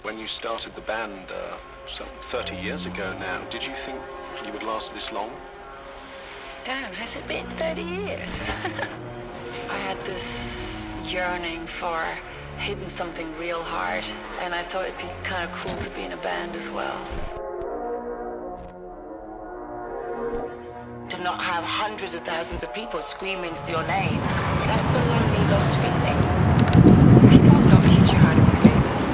when you started the band some 30 years ago now, did you think you would last this long? Damn, has it been 30 years? I had this yearning for hitting something real hard, and I thought it'd be kind of cool to be in a band as well. To not have hundreds of thousands of people screaming your name, that's a lonely, lost feeling. People don't teach you how to be famous.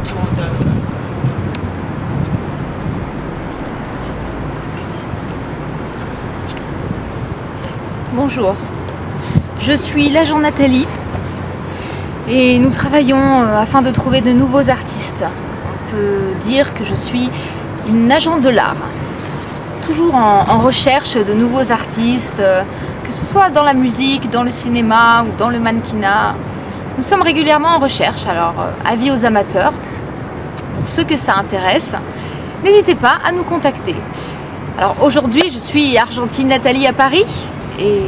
Tour's over. Bonjour, je suis l'agent Nathalie et nous travaillons afin de trouver de nouveaux artistes. On peut dire que je suis une agent de l'art, toujours en recherche de nouveaux artistes, que ce soit dans la musique, dans le cinéma ou dans le mannequinat. Nous sommes régulièrement en recherche, alors avis aux amateurs. Pour ceux que ça intéresse, n'hésitez pas à nous contacter. Alors aujourd'hui, je suis Agentin Nathalie à Paris et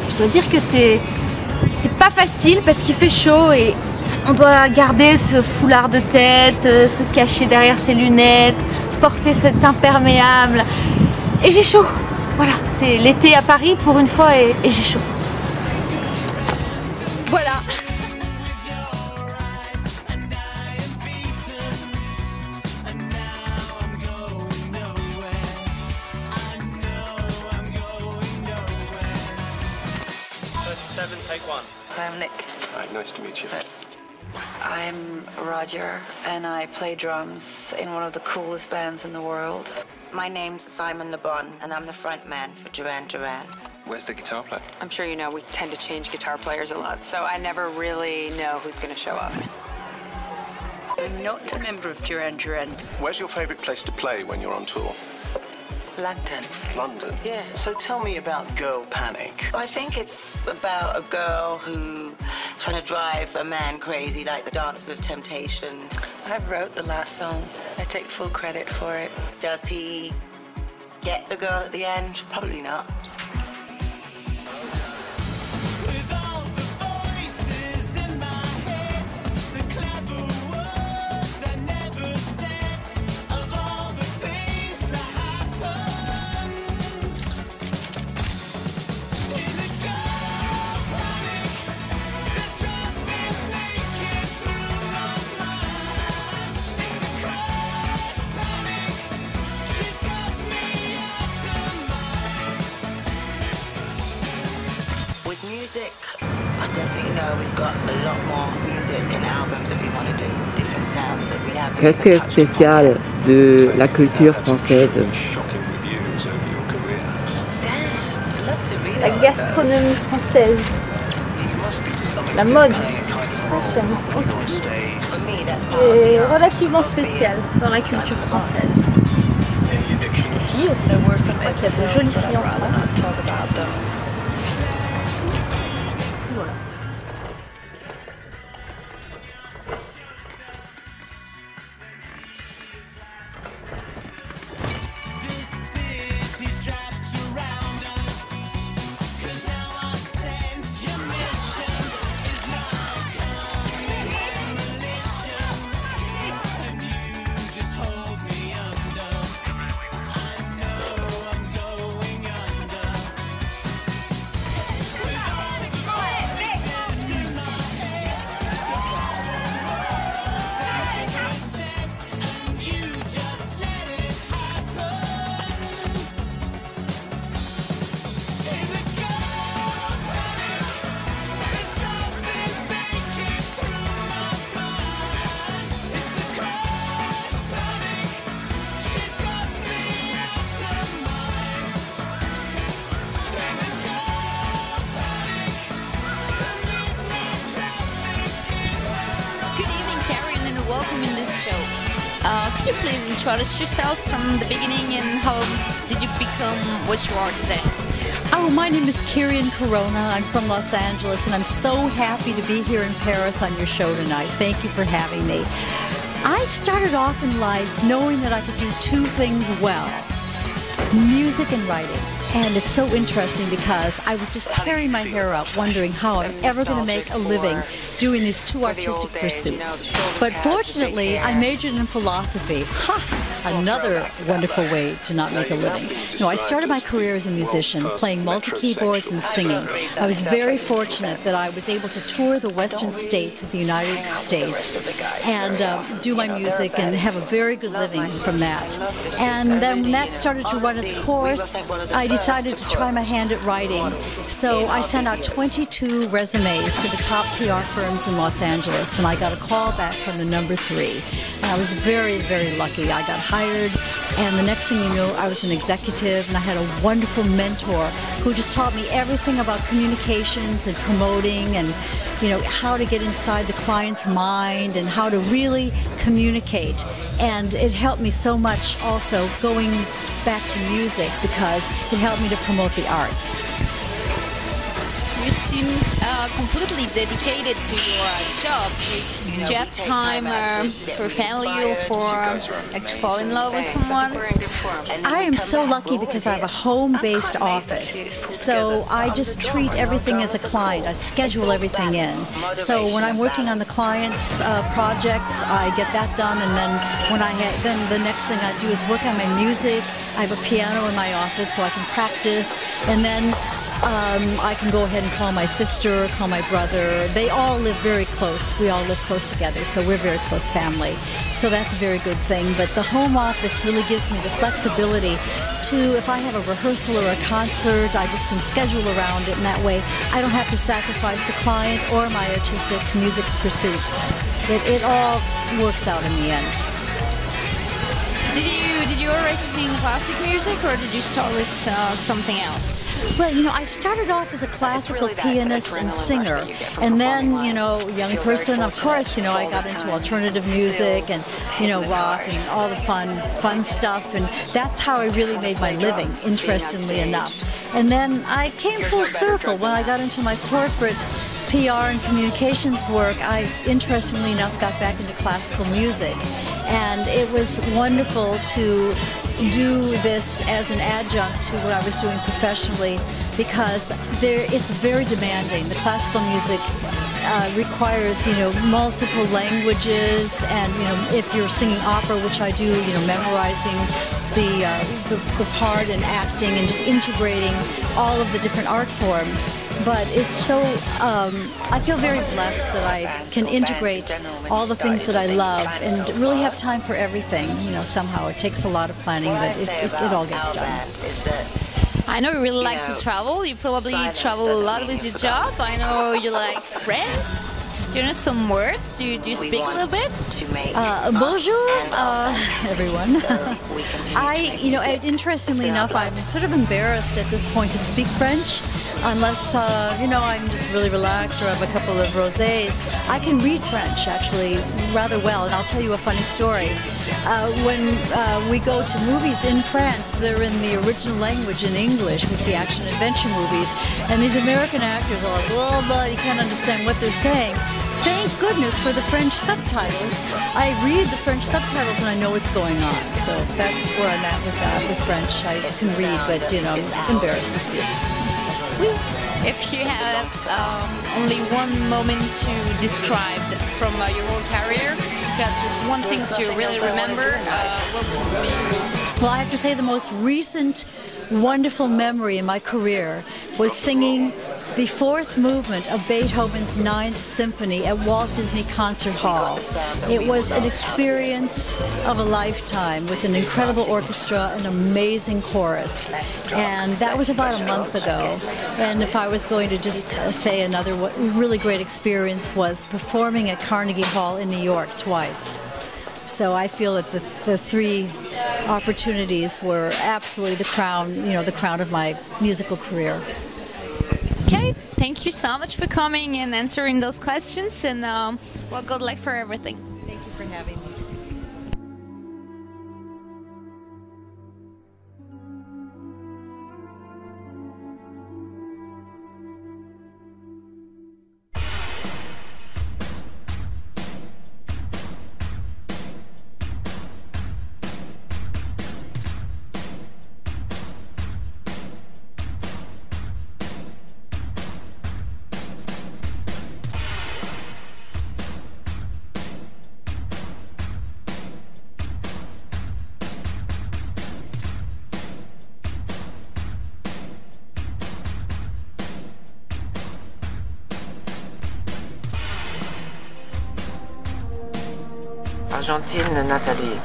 je dois dire que c'est pas facile parce qu'il fait chaud et on doit garder ce foulard de tête, se cacher derrière ses lunettes, porter cet imperméable. Et j'ai chaud. Voilà, c'est l'été à Paris pour une fois et j'ai chaud. Voilà. Take one. I'm Nick. Hi, nice to meet you. I'm Roger, and I play drums in one of the coolest bands in the world. My name's Simon Le Bon, and I'm the front man for Duran Duran. Where's the guitar player? I'm sure you know we tend to change guitar players a lot, so I never really know who's going to show up. I'm not a member of Duran Duran. Where's your favourite place to play when you're on tour? London. London? Yeah, so tell me about Girl Panic. I think it's about a girl who's trying to drive a man crazy, like the Dancers of Temptation. I wrote the last song. I take full credit for it. Does he get the girl at the end? Probably not. Music, I definitely know we've got a lot more music and albums that we want to do, different sounds that we have. Qu'est-ce qui est spécial de la culture française? La gastronomie française, la mode, fashion aussi, est relativement spéciale dans la culture française. Les filles aussi, je crois qu'il y a de jolies filles en France. Voilà. Welcome in this show. Could you please introduce yourself from the beginning and how did you become what you are today? Oh, my name is Kirian Corona. I'm from Los Angeles, and I'm so happy to be here in Paris on your show tonight. Thank you for having me. I started off in life knowing that I could do two things well. music and writing. And it's so interesting because I was just tearing my hair out, wondering how I'm ever going to make a living doing these two artistic pursuits. But fortunately, I majored in philosophy. Another wonderful way to not make a living. I started my career as a musician, playing multi-keyboards and singing. I was very fortunate that I was able to tour the western states of the United States and do my music and have a very good living from that. And then when that started to run its course, I decided to try my hand at writing. So I sent out 22 resumes to the top PR firms in Los Angeles, and I got a call back from the number 3. And I was very, very lucky. I got hired, and the next thing you know, I was an executive, and I had a wonderful mentor who just taught me everything about communications and promoting and how to get inside the client's mind and how to really communicate. And it helped me so much also going back to music because it helped me to promote the arts. You seem completely dedicated to your job. Do you have time for family or to fall in love with someone? I am so lucky because I have a home-based office. So I just treat everything as a client. I schedule everything in. So when I'm working on the client's projects, I get that done, and then the next thing I do is work on my music. I have a piano in my office so I can practice, and then I can go ahead and call my sister, call my brother. They all live very close. We all live close together, so we're a very close family. So that's a very good thing. But the home office really gives me the flexibility to, if I have a rehearsal or a concert, I just can schedule around it, and that way I don't have to sacrifice the client or my artistic music pursuits. It all works out in the end. Did you already sing classic music, or did you start with something else? Well, I started off as a classical pianist and singer, and then, young person, of course, I got into alternative music and, rock and all the fun stuff, and that's how I really made my living, interestingly enough. And then I came full circle when I got into my corporate PR and communications work. I, interestingly enough, got back into classical music, and it was wonderful to do this as an adjunct to what I was doing professionally because it's very demanding. The classical music requires, multiple languages, and, if you're singing opera, which I do, memorizing the part and acting and just integrating all of the different art forms. But it's so, I feel very blessed that I can integrate all the things that I love and really have time for everything. Somehow it takes a lot of planning, but it all gets done. I know you really like to travel. You probably travel a lot with your job. I know you like French. Do you know some words? Do you speak a little bit? Bonjour, everyone. Interestingly enough, I'm sort of embarrassed at this point to speak French, unless, I'm just really relaxed or have a couple of rosés. I can read French, actually, rather well, and I'll tell you a funny story. When we go to movies in France, they're in the original language in English. We see action-adventure movies, and these American actors are like, blah, blah, you can't understand what they're saying. Thank goodness for the French subtitles. I read the French subtitles and I know what's going on. So that's where I'm at with that, with French. I can read, but, I'm embarrassed to speak. If you had only one moment to describe from your whole career, if you had just one thing to really remember, what would it be? Well, I have to say the most recent wonderful memory in my career was singing the fourth movement of Beethoven's Ninth Symphony at Walt Disney Concert Hall. It was an experience of a lifetime with an incredible orchestra, an amazing chorus. And that was about a month ago. And if I was going to just say another really great experience was performing at Carnegie Hall in New York twice. So I feel that the three opportunities were absolutely the crown, the crown of my musical career. Okay, thank you so much for coming and answering those questions, and well, good luck for everything. Thank you for having me. Agentin Nathalie,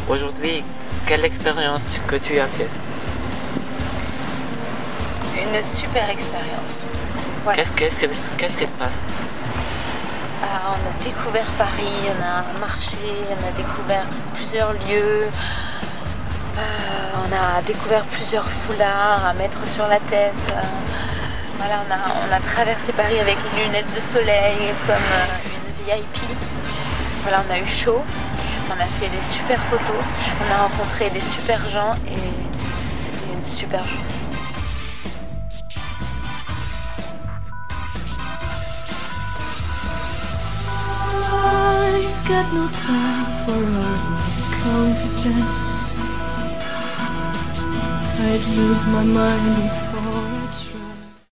aujourd'hui, quelle expérience que tu as fait? Une super expérience. Voilà. Qu'est-ce qui se passe? On a découvert Paris, on a marché, on a découvert plusieurs lieux, on a découvert plusieurs foulards à mettre sur la tête. Voilà, on a traversé Paris avec les lunettes de soleil comme une VIP. Voilà, on a eu chaud, on a fait des super photos, on a rencontré des super gens et c'était une super journée. Got no time for confidence. I'd lose my mind if